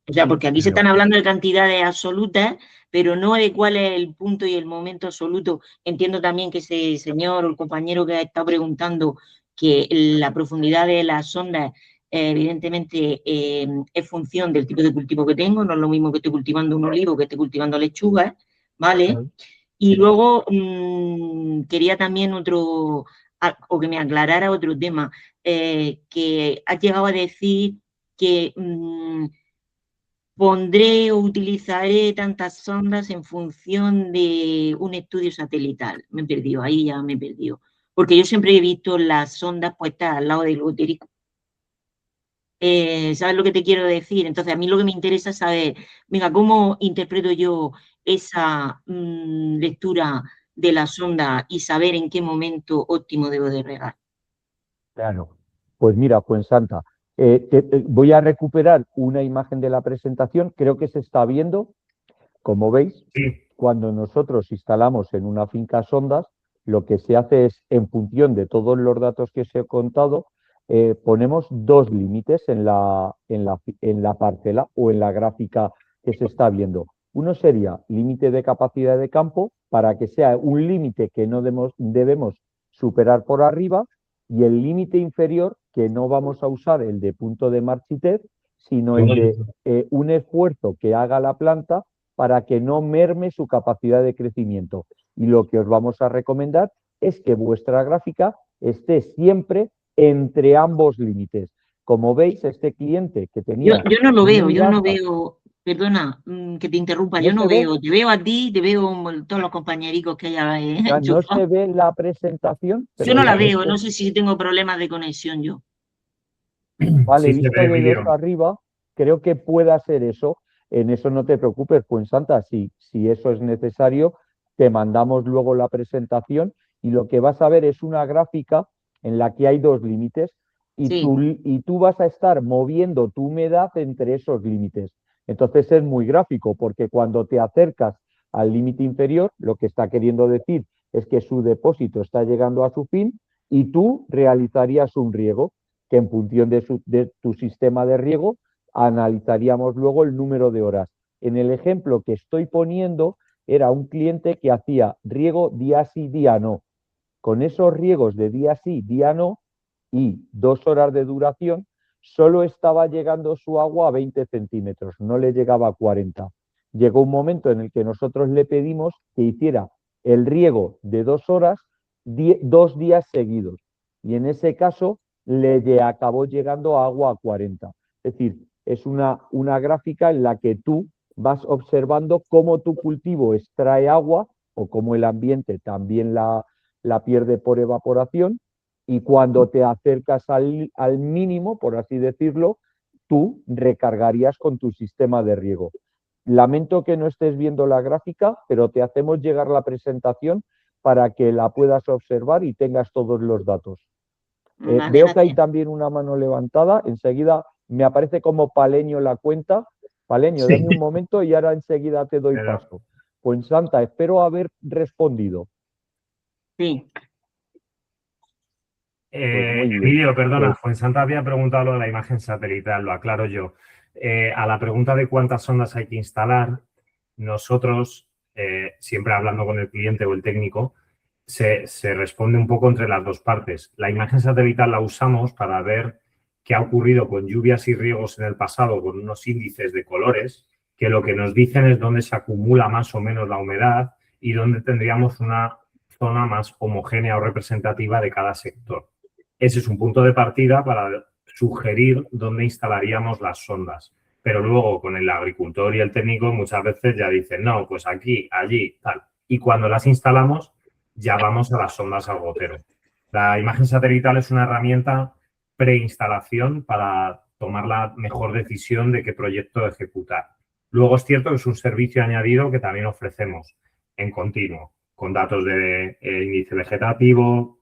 O sea, porque aquí se están hablando de cantidades absolutas, pero no de cuál es el punto y el momento absoluto. Entiendo también que ese señor o el compañero que ha estado preguntando que la profundidad de las sondas evidentemente es función del tipo de cultivo que tengo, no es lo mismo que estoy cultivando un olivo que estoy cultivando lechugas, ¿vale? Y luego quería también o que me aclarara otro tema, que has llegado a decir que pondré o utilizaré tantas sondas en función de un estudio satelital. Me he perdido, ahí ya me he perdido. Porque yo siempre he visto las sondas puestas al lado del gotérico. ¿Sabes lo que te quiero decir? Entonces, a mí lo que me interesa es saber, venga, ¿cómo interpreto yo esa lectura de la sonda y saber en qué momento óptimo debo de regar? Claro. Pues mira, Fuensanta, voy a recuperar una imagen de la presentación. Creo que se está viendo. Como veis, cuando nosotros instalamos en una finca sondas, lo que se hace es, en función de todos los datos que os he contado, ponemos 2 límites en la parcela o en la gráfica que se está viendo. Uno sería límite de capacidad de campo, para que sea un límite que no debemos superar por arriba, y el límite inferior, que no vamos a usar el de punto de marchitez, sino el de un esfuerzo que haga la planta para que no merme su capacidad de crecimiento. Y lo que os vamos a recomendar es que vuestra gráfica esté siempre entre ambos límites. Como veis, este cliente que tenía... Yo no lo veo, yo no veo, perdona que te interrumpa, yo no veo, te veo a ti, te veo todos los compañericos que hay. No se ve la presentación. Yo no la veo, no sé si tengo problemas de conexión yo. Vale, visto desde arriba, creo que pueda ser eso. En eso no te preocupes, Fuensanta, si eso es necesario, te mandamos luego la presentación y lo que vas a ver es una gráfica en la que hay dos límites y, Sí. tú vas a estar moviendo tu humedad entre esos límites. Entonces es muy gráfico porque cuando te acercas al límite inferior, lo que está queriendo decir es que su depósito está llegando a su fin y tú realizarías un riego que en función de tu sistema de riego analizaríamos luego el número de horas. En el ejemplo que estoy poniendo era un cliente que hacía riego día sí, día no. Con esos riegos de día sí, día no y 2 horas de duración, solo estaba llegando su agua a 20 centímetros, no le llegaba a 40. Llegó un momento en el que nosotros le pedimos que hiciera el riego de 2 horas, 2 días seguidos. Y en ese caso le acabó llegando agua a 40. Es decir, es una gráfica en la que tú vas observando cómo tu cultivo extrae agua o cómo el ambiente también la pierde por evaporación y cuando te acercas al mínimo, por así decirlo, tú recargarías con tu sistema de riego. Lamento que no estés viendo la gráfica, pero te hacemos llegar la presentación para que la puedas observar y tengas todos los datos. Vale, Veo que hay gracias. también una mano levantada. Enseguida me aparece como Paleño la cuenta. Paleño, Sí. dame un momento y ahora enseguida te doy Pero- paso. Pues Santa, espero haber respondido. Sí. Pues muy bien. Emilio, perdona, Pues, Fuensanta había preguntado lo de la imagen satelital, lo aclaro yo. A la pregunta de cuántas sondas hay que instalar, nosotros, siempre hablando con el cliente o el técnico, se responde un poco entre las dos partes. La imagen satelital la usamos para ver qué ha ocurrido con lluvias y riegos en el pasado con unos índices de colores que lo que nos dicen es dónde se acumula más o menos la humedad y dónde tendríamos una zona más homogénea o representativa de cada sector. Ese es un punto de partida para sugerir dónde instalaríamos las sondas. Pero luego con el agricultor y el técnico muchas veces ya dicen, no, pues aquí, allí, tal. Y cuando las instalamos, ya vamos a las sondas al gotero. La imagen satelital es una herramienta preinstalación para tomar la mejor decisión de qué proyecto ejecutar. Luego es cierto que es un servicio añadido que también ofrecemos en continuo, con datos de índice vegetativo,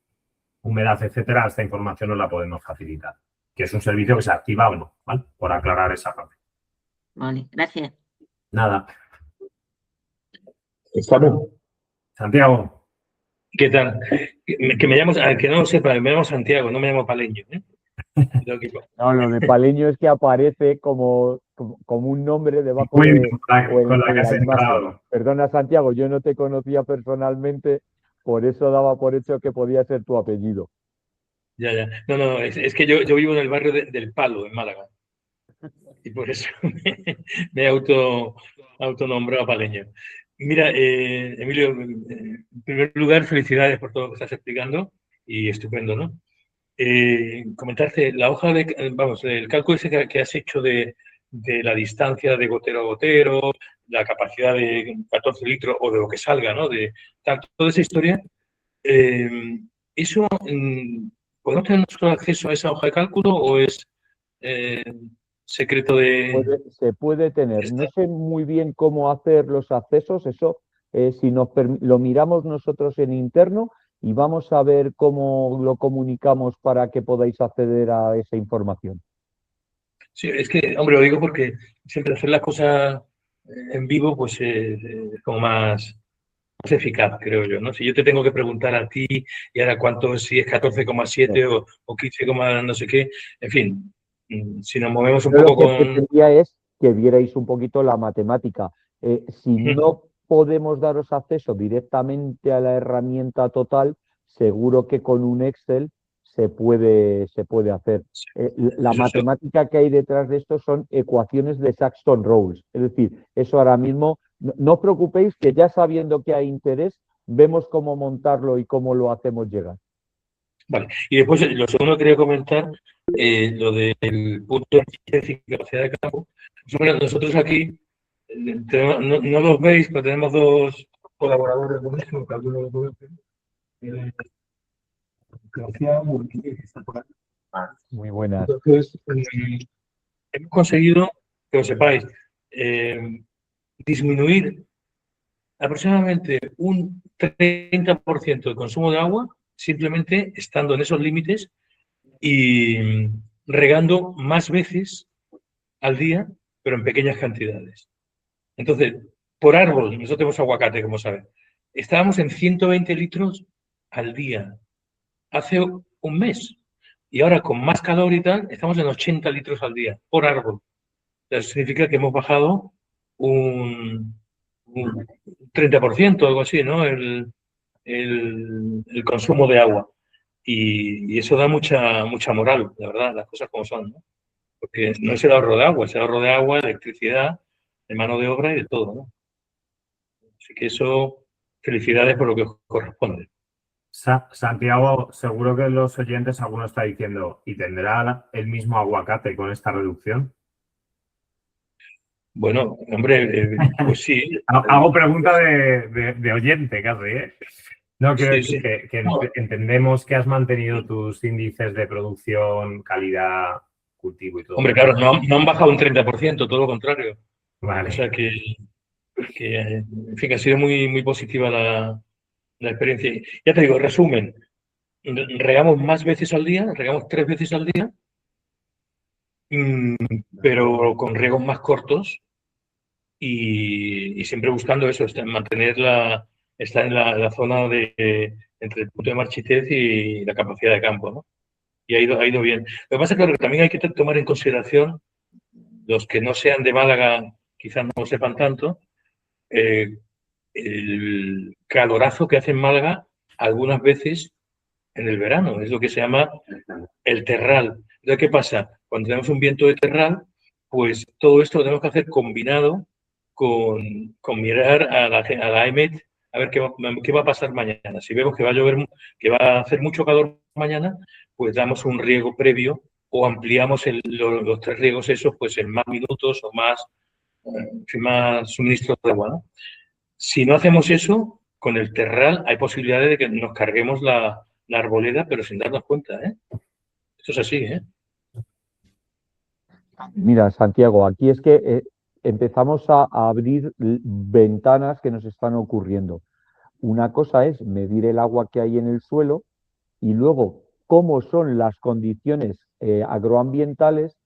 humedad, etcétera. Esta información nos la podemos facilitar, que es un servicio que se activa o no, ¿vale? Por aclarar esa parte. Vale, gracias. Nada. Estamos. Santiago. ¿Qué tal? Que me llamo, que no lo sepa, me llamo Santiago, no me llamo Paleño. no, lo de Paleño es que aparece como un nombre debajo Muy bien, de con la que en has la imagen. entrado. Perdona, Santiago, yo no te conocía personalmente, por eso daba por hecho que podía ser tu apellido. Ya. No, es que yo vivo en el barrio del Palo, en Málaga. Y por eso me he autonombrado Paleño. Mira, Emilio, en primer lugar, felicidades por todo lo que estás explicando y estupendo, ¿no? Comentarte, la hoja el cálculo ese que has hecho de la distancia de gotero a gotero, la capacidad de 14 litros o de lo que salga, ¿no? De toda esa historia, eso, ¿podemos tener nosotros acceso a esa hoja de cálculo o es secreto de...? Se puede tener. No sé muy bien cómo hacer los accesos, eso si lo miramos nosotros en interno y vamos a ver cómo lo comunicamos para que podáis acceder a esa información. Sí, es que, hombre, lo digo porque siempre hacer las cosas en vivo pues es como más eficaz, creo yo, ¿no? Si yo te tengo que preguntar a ti y ahora cuánto, si es 14,7 o 15, no sé qué, en fin, si nos movemos un Yo poco lo que con... pretendía es que vierais un poquito la matemática. Si no podemos daros acceso directamente a la herramienta total, seguro que con un Excel se puede hacer. La Eso sí. matemática que hay detrás de esto son ecuaciones de Saxton-Rolls. Es decir, eso ahora mismo, no os preocupéis que ya sabiendo que hay interés, vemos cómo montarlo y cómo lo hacemos llegar. Vale. Y después, lo segundo que quería comentar, lo del punto de eficiencia y capacidad de campo. Nosotros aquí, no los veis, pero tenemos dos colaboradores buenísimos, que algunos lo conocen. Que está por aquí. Muy buenas. Entonces, hemos conseguido, que lo sepáis, disminuir aproximadamente un 30% de consumo de agua simplemente estando en esos límites y regando más veces al día, pero en pequeñas cantidades. Entonces, por árbol, nosotros tenemos aguacate, como saben, estábamos en 120 litros al día hace un mes. Y ahora, con más calor y tal, estamos en 80 litros al día, por árbol. Eso significa que hemos bajado un 30%, algo así, ¿no? El consumo de agua. Y eso da mucha moral, la verdad, las cosas como son, ¿no? Porque no es el ahorro de agua, es el ahorro de agua, de electricidad, de mano de obra y de todo, ¿no? Así que eso, felicidades por lo que os corresponde. Santiago, seguro que los oyentes alguno está diciendo, ¿y tendrá el mismo aguacate con esta reducción? Bueno, hombre, pues sí. Hago pregunta de oyente casi, ¿eh? No, quiero decir que entendemos que has mantenido tus índices de producción, calidad, cultivo y todo. Hombre, claro, no han bajado un 30%, todo lo contrario. Vale. O sea que en fin, que ha sido muy positiva la experiencia. Ya te digo, resumen, regamos más veces al día, regamos 3 veces al día, pero con riegos más cortos y siempre buscando eso, estar en la zona entre el punto de marchitez y la capacidad de campo, ¿no? Y ha ido bien. Lo que pasa es que también hay que tomar en consideración, los que no sean de Málaga, quizás no lo sepan tanto, el calorazo que hace en Málaga algunas veces en el verano, es lo que se llama el terral. Entonces, ¿qué pasa? Cuando tenemos un viento de terral, pues todo esto lo tenemos que hacer combinado con mirar a la EMET a ver qué va a pasar mañana. Si vemos que va a llover, que va a hacer mucho calor mañana, pues damos un riego previo o ampliamos los 3 riegos esos pues en más minutos o más suministros de agua, ¿no? Si no hacemos eso, con el terral hay posibilidades de que nos carguemos la arboleda, pero sin darnos cuenta, ¿eh? Esto es así, ¿eh? Mira, Santiago, aquí es que empezamos a abrir ventanas que nos están ocurriendo. Una cosa es medir el agua que hay en el suelo y luego cómo son las condiciones agroambientales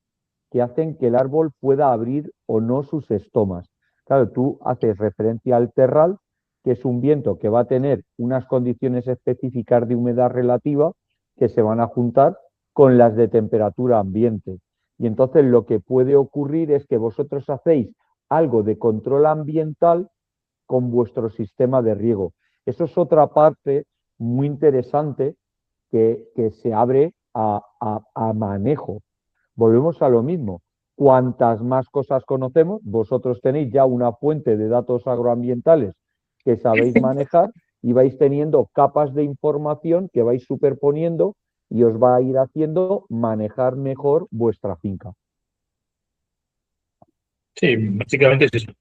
que hacen que el árbol pueda abrir o no sus estomas. Claro, tú haces referencia al terral, que es un viento que va a tener unas condiciones específicas de humedad relativa que se van a juntar con las de temperatura ambiente. Y entonces lo que puede ocurrir es que vosotros hacéis algo de control ambiental con vuestro sistema de riego. Eso es otra parte muy interesante que se abre a manejo. Volvemos a lo mismo. Cuantas más cosas conocemos, vosotros tenéis ya una fuente de datos agroambientales que sabéis manejar y vais teniendo capas de información que vais superponiendo y os va a ir haciendo manejar mejor vuestra finca. Sí, básicamente es eso.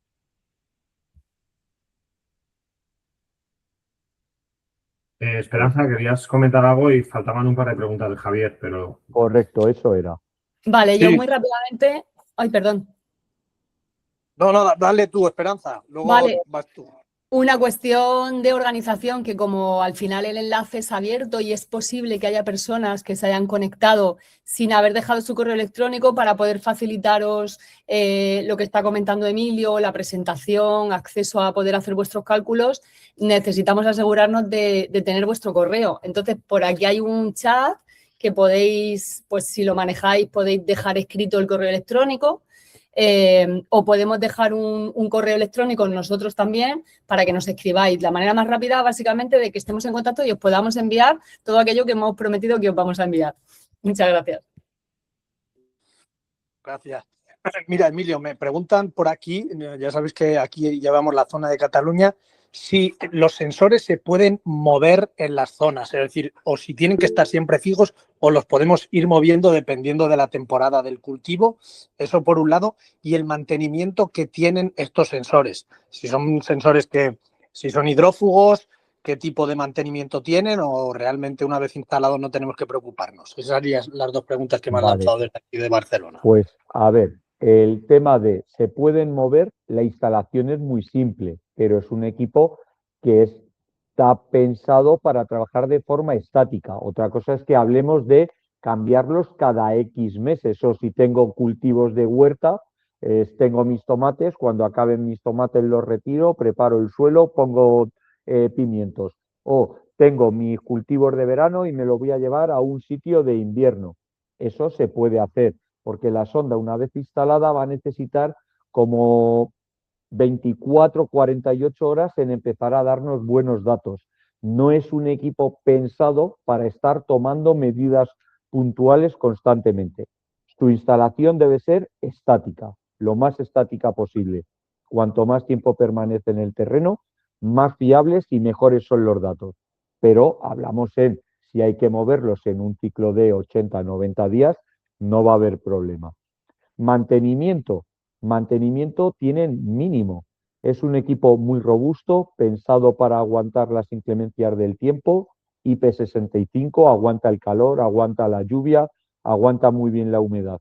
Esperanza, querías comentar algo y faltaban un par de preguntas de Javier, pero... Correcto, eso era. Vale, Sí. yo muy rápidamente... Ay, perdón. No, dale tú, Esperanza. Luego Vale. vas tú. Una cuestión de organización que como al final el enlace es abierto y es posible que haya personas que se hayan conectado sin haber dejado su correo electrónico para poder facilitaros lo que está comentando Emilio, la presentación, acceso a poder hacer vuestros cálculos, necesitamos asegurarnos de tener vuestro correo. Entonces, por aquí hay un chat que podéis, pues si lo manejáis, podéis dejar escrito el correo electrónico. O podemos dejar un correo electrónico nosotros también para que nos escribáis. La manera más rápida, básicamente, de que estemos en contacto y os podamos enviar todo aquello que hemos prometido que os vamos a enviar. Muchas gracias. Gracias. Mira, Emilio, me preguntan por aquí, ya sabéis que aquí llevamos la zona de Cataluña, si los sensores se pueden mover en las zonas, es decir, o si tienen que estar siempre fijos o los podemos ir moviendo dependiendo de la temporada del cultivo, eso por un lado, y el mantenimiento que tienen estos sensores, si son sensores si son hidrófugos, qué tipo de mantenimiento tienen o realmente una vez instalados no tenemos que preocuparnos. Esas serían las 2 preguntas que me han lanzado desde aquí de Barcelona. Pues a ver, el tema de se pueden mover, la instalación es muy simple. pero es un equipo que está pensado para trabajar de forma estática. Otra cosa es que hablemos de cambiarlos cada X meses, o si tengo cultivos de huerta, tengo mis tomates, cuando acaben mis tomates los retiro, preparo el suelo, pongo pimientos. O tengo mis cultivos de verano y me los voy a llevar a un sitio de invierno. Eso se puede hacer, porque la sonda, una vez instalada, va a necesitar como 24, 48 horas en empezar a darnos buenos datos. No es un equipo pensado para estar tomando medidas puntuales constantemente. Su instalación debe ser estática, lo más estática posible. Cuanto más tiempo permanece en el terreno, más fiables y mejores son los datos. Pero hablamos en si hay que moverlos en un ciclo de 80, 90 días, no va a haber problema. Mantenimiento tienen mínimo. Es un equipo muy robusto, pensado para aguantar las inclemencias del tiempo. IP65 aguanta el calor, aguanta la lluvia, aguanta muy bien la humedad.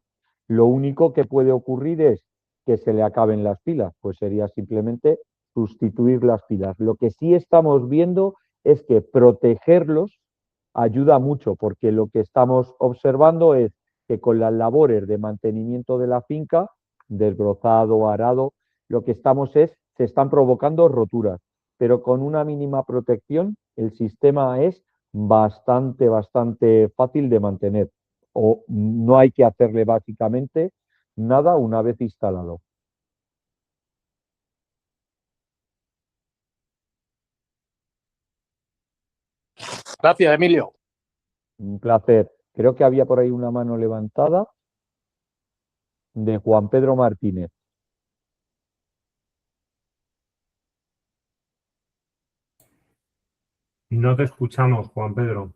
Lo único que puede ocurrir es que se le acaben las pilas, pues sería simplemente sustituir las pilas. Lo que sí estamos viendo es que protegerlos ayuda mucho, porque lo que estamos observando es que con las labores de mantenimiento de la finca, desbrozado, arado, lo que se están provocando roturas, pero con una mínima protección el sistema es bastante fácil de mantener, o no hay que hacerle básicamente nada una vez instalado. Gracias, Emilio. Un placer. Creo que había por ahí una mano levantada de Juan Pedro Martínez. No te escuchamos, Juan Pedro.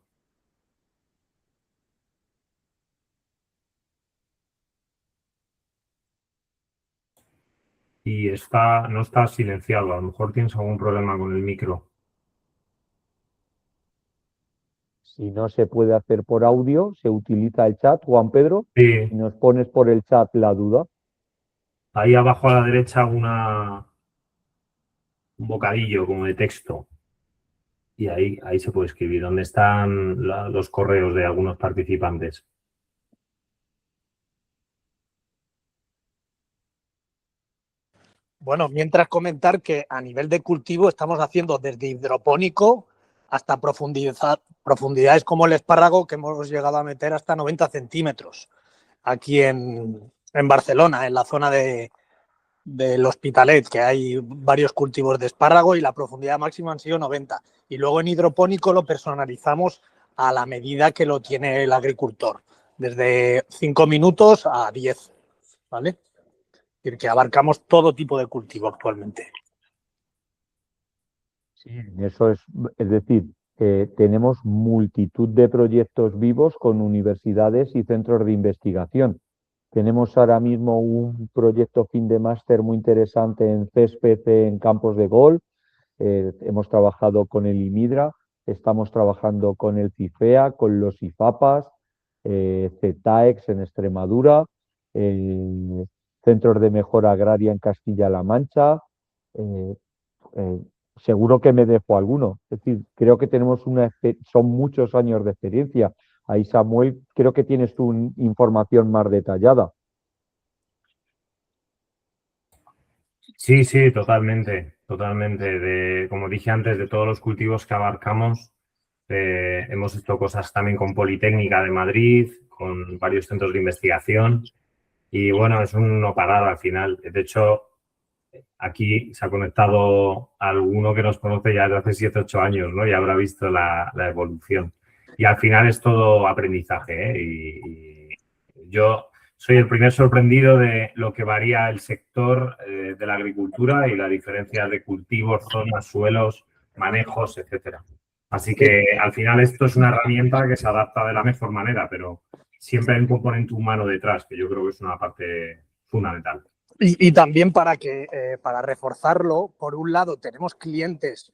Y no está silenciado. A lo mejor tienes algún problema con el micro. Si no se puede hacer por audio, se utiliza el chat, Juan Pedro, Sí, y nos pones por el chat la duda. ahí abajo a la derecha un bocadillo como de texto. Y ahí se puede escribir, donde están los correos de algunos participantes. Bueno, mientras comentar que a nivel de cultivo estamos haciendo desde hidropónico hasta profundidades como el espárrago, que hemos llegado a meter hasta 90 centímetros aquí en Barcelona, en la zona del Hospitalet, que hay varios cultivos de espárrago y la profundidad máxima han sido 90. Y luego en hidropónico lo personalizamos a la medida que lo tiene el agricultor, desde 5 minutos a 10, ¿vale? Es decir, que abarcamos todo tipo de cultivo actualmente. Sí, eso es decir, tenemos multitud de proyectos vivos con universidades y centros de investigación. Tenemos ahora mismo un proyecto fin de máster muy interesante en césped en campos de golf. Hemos trabajado con el IMIDRA, estamos trabajando con el CIFEA, con los IFAPAS, CETAEX en Extremadura, Centros de Mejora Agraria en Castilla-La Mancha. Seguro que me dejo alguno. Es decir, creo que son muchos años de experiencia. Ahí, Samuel, creo que tienes tu información más detallada. Sí, sí, totalmente, totalmente. Como dije antes, de todos los cultivos que abarcamos, hemos hecho cosas también con Politécnica de Madrid, con varios centros de investigación y bueno, es un no parar al final. De hecho, aquí se ha conectado alguno que nos conoce ya desde hace 7, 8 años, ¿no? Y habrá visto la evolución. Y al final es todo aprendizaje, ¿eh? Y yo soy el primer sorprendido de lo que varía el sector de la agricultura y la diferencia de cultivos, zonas, suelos, manejos, etcétera. Así que al final esto es una herramienta que se adapta de la mejor manera, pero siempre hay un componente humano detrás, que yo creo que es una parte fundamental. Y también para reforzarlo, por un lado tenemos clientes,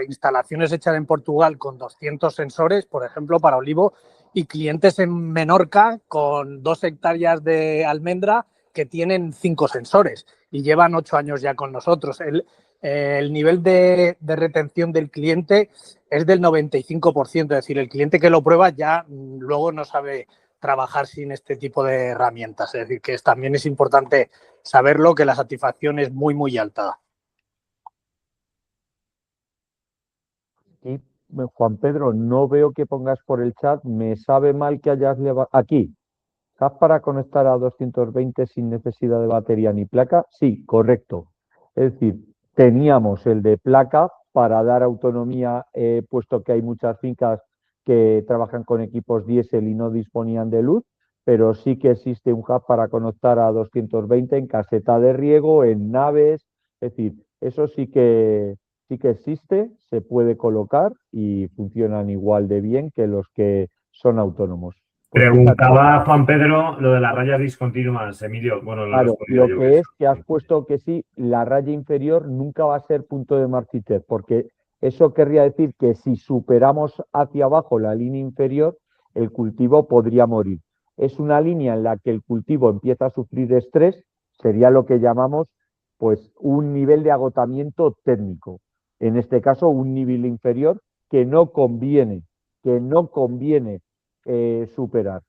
instalaciones hechas en Portugal con 200 sensores, por ejemplo, para olivo, y clientes en Menorca con 2 hectáreas de almendra que tienen 5 sensores y llevan 8 años ya con nosotros. el nivel de retención del cliente es del 95%, es decir, el cliente que lo prueba ya luego no sabe trabajar sin este tipo de herramientas, es decir, que también es importante saberlo, que la satisfacción es muy, muy alta. Y Juan Pedro, no veo que pongas por el chat, me sabe mal que hayas levantado. Aquí, ¿hub para conectar a 220 sin necesidad de batería ni placa? Sí, correcto. Es decir, teníamos el de placa para dar autonomía, puesto que hay muchas fincas que trabajan con equipos diésel y no disponían de luz, pero sí que existe un hub para conectar a 220 en caseta de riego, en naves, es decir, eso sí que existe, se puede colocar y funcionan igual de bien que los que son autónomos. Pues Preguntaba Juan Pedro lo de las rayas discontinuas, Emilio. Bueno, lo he claro, respondido lo yo. que es que has puesto que sí, la raya inferior nunca va a ser punto de marchitez, porque eso querría decir que si superamos hacia abajo la línea inferior, el cultivo podría morir. Es una línea en la que el cultivo empieza a sufrir estrés, sería lo que llamamos pues un nivel de agotamiento técnico. En este caso, un nivel inferior que no conviene superar.